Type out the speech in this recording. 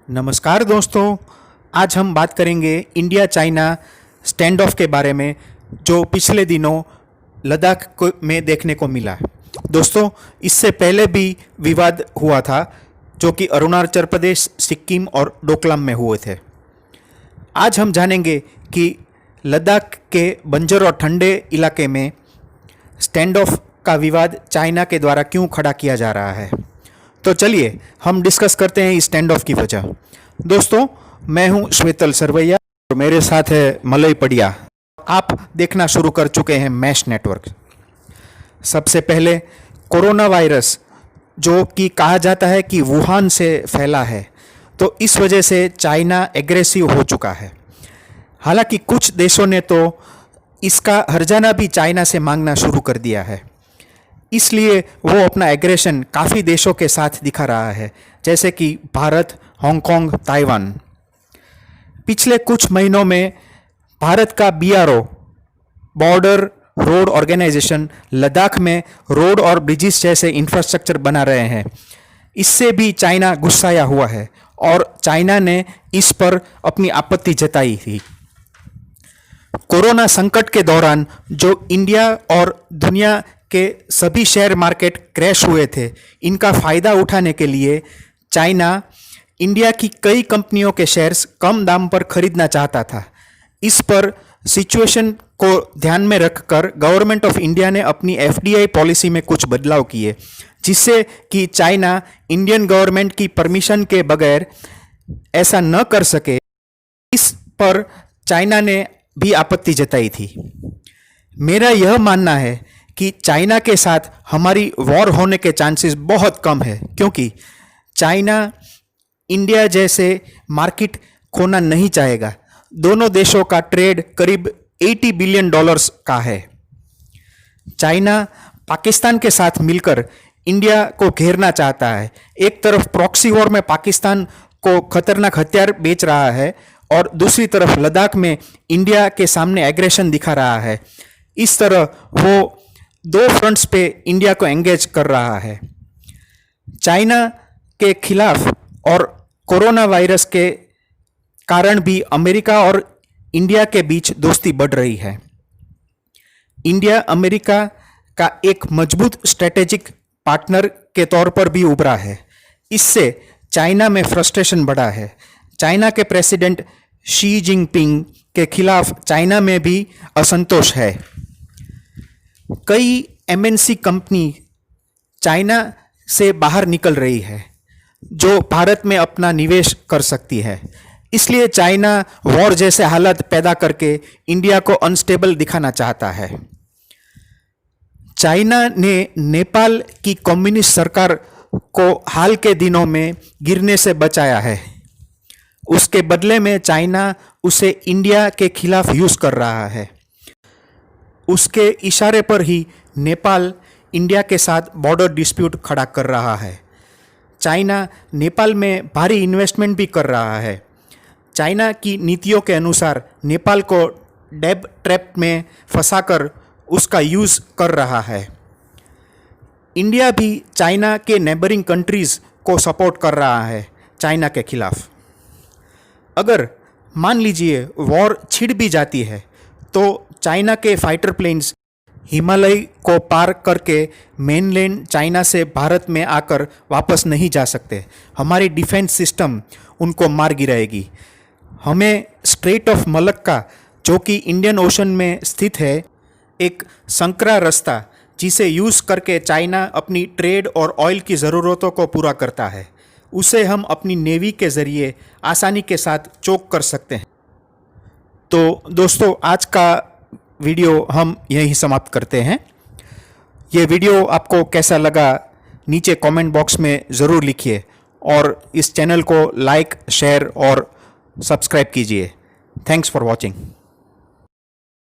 नमस्कार दोस्तों, आज हम बात करेंगे इंडिया चाइना स्टैंड ऑफ के बारे में जो पिछले दिनों में देखने को मिला। दोस्तों, इससे पहले भी विवाद हुआ था जो कि अरुणाचल प्रदेश, सिक्किम और डोकलाम में हुए थे। आज हम जानेंगे कि लद्दाख के बंजर और ठंडे इलाके में स्टैंड ऑफ का विवाद चाइना के द्वारा क्यों खड़ा किया जा रहा है। तो चलिए हम डिस्कस करते हैं इस स्टैंड ऑफ की वजह। दोस्तों, मैं हूं श्वेतल सरवैया और मेरे साथ है मलय पड़िया। आप देखना शुरू कर चुके हैं मैश नेटवर्क। सबसे पहले कोरोना वायरस जो कि कहा जाता है कि वुहान से फैला है, तो इस वजह से चाइना एग्रेसिव हो चुका है। हालांकि कुछ देशों ने तो इसका हर्जाना भी चाइना से मांगना शुरू कर दिया है, इसलिए वो अपना एग्रेशन काफ़ी देशों के साथ दिखा रहा है, जैसे कि भारत, हांगकांग, ताइवान। पिछले कुछ महीनों में भारत का BRO border road organisation Ladakh में रोड और ब्रिजेस जैसे इंफ्रास्ट्रक्चर बना रहे हैं। इससे भी चाइना गुस्साया हुआ है और चाइना ने इस पर अपनी आपत्ति जताई थी। कोरोना संकट के दौरान जो इंडिया और दुनिया के सभी शेयर मार्केट क्रैश हुए थे, इनका फ़ायदा उठाने के लिए चाइना इंडिया की कई कंपनियों के शेयर्स कम दाम पर खरीदना चाहता था। इस पर सिचुएशन को ध्यान में रखकर गवर्नमेंट ऑफ इंडिया ने अपनी FDI पॉलिसी में कुछ बदलाव किए, जिससे कि चाइना इंडियन गवर्नमेंट की परमिशन के बगैर ऐसा न कर सके। इस पर चाइना ने भी आपत्ति जताई थी। मेरा यह मानना है कि चाइना के साथ हमारी वॉर होने के चांसेस बहुत कम है, क्योंकि चाइना इंडिया जैसे मार्केट खोना नहीं चाहेगा। दोनों देशों का ट्रेड करीब $80 बिलियन का है। चाइना पाकिस्तान के साथ मिलकर इंडिया को घेरना चाहता है। एक तरफ प्रॉक्सी वॉर में पाकिस्तान को खतरनाक हथियार बेच रहा है और दूसरी तरफ लद्दाख में इंडिया के सामने एग्रेशन दिखा रहा है। इस तरह वो दो फ्रंट्स पे इंडिया को एंगेज कर रहा है। चाइना के खिलाफ और कोरोना वायरस के कारण भी अमेरिका और इंडिया के बीच दोस्ती बढ़ रही है। इंडिया अमेरिका का एक मजबूत स्ट्रेटेजिक पार्टनर के तौर पर भी उभरा है। इससे चाइना में फ्रस्ट्रेशन बढ़ा है। चाइना के प्रेसिडेंट शी जिनपिंग के खिलाफ चाइना में भी असंतोष है। कई MNC कंपनी चाइना से बाहर निकल रही है जो भारत में अपना निवेश कर सकती है। इसलिए चाइना वॉर जैसे हालत पैदा करके इंडिया को अनस्टेबल दिखाना चाहता है। चाइना ने नेपाल की कम्युनिस्ट सरकार को हाल के दिनों में गिरने से बचाया है। उसके बदले में चाइना उसे इंडिया के खिलाफ यूज कर रहा है। उसके इशारे पर ही नेपाल इंडिया के साथ बॉर्डर डिस्प्यूट खड़ा कर रहा है। चाइना नेपाल में भारी इन्वेस्टमेंट भी कर रहा है। चाइना की नीतियों के अनुसार नेपाल को डेब ट्रैप में फंसाकर उसका यूज़ कर रहा है। इंडिया भी चाइना के नेबरिंग कंट्रीज़ को सपोर्ट कर रहा है चाइना के खिलाफ। अगर मान लीजिए वॉर छिड़ भी जाती है तो चाइना के फाइटर प्लेन्स हिमालय को पार करके मेनलैंड चाइना से भारत में आकर वापस नहीं जा सकते। हमारी डिफेंस सिस्टम उनको मार गिराएगी। हमें स्ट्रेट ऑफ मलक्का, जो कि इंडियन ओशन में स्थित है, एक संकरा रास्ता जिसे यूज़ करके चाइना अपनी ट्रेड और ऑयल की ज़रूरतों को पूरा करता है, उसे हम अपनी नेवी के ज़रिए आसानी के साथ चोक कर सकते हैं। तो दोस्तों, आज का वीडियो हम यहीं समाप्त करते हैं। ये वीडियो आपको कैसा लगा नीचे कमेंट बॉक्स में ज़रूर लिखिए और इस चैनल को लाइक, शेयर और सब्सक्राइब कीजिए। Thanks for watching.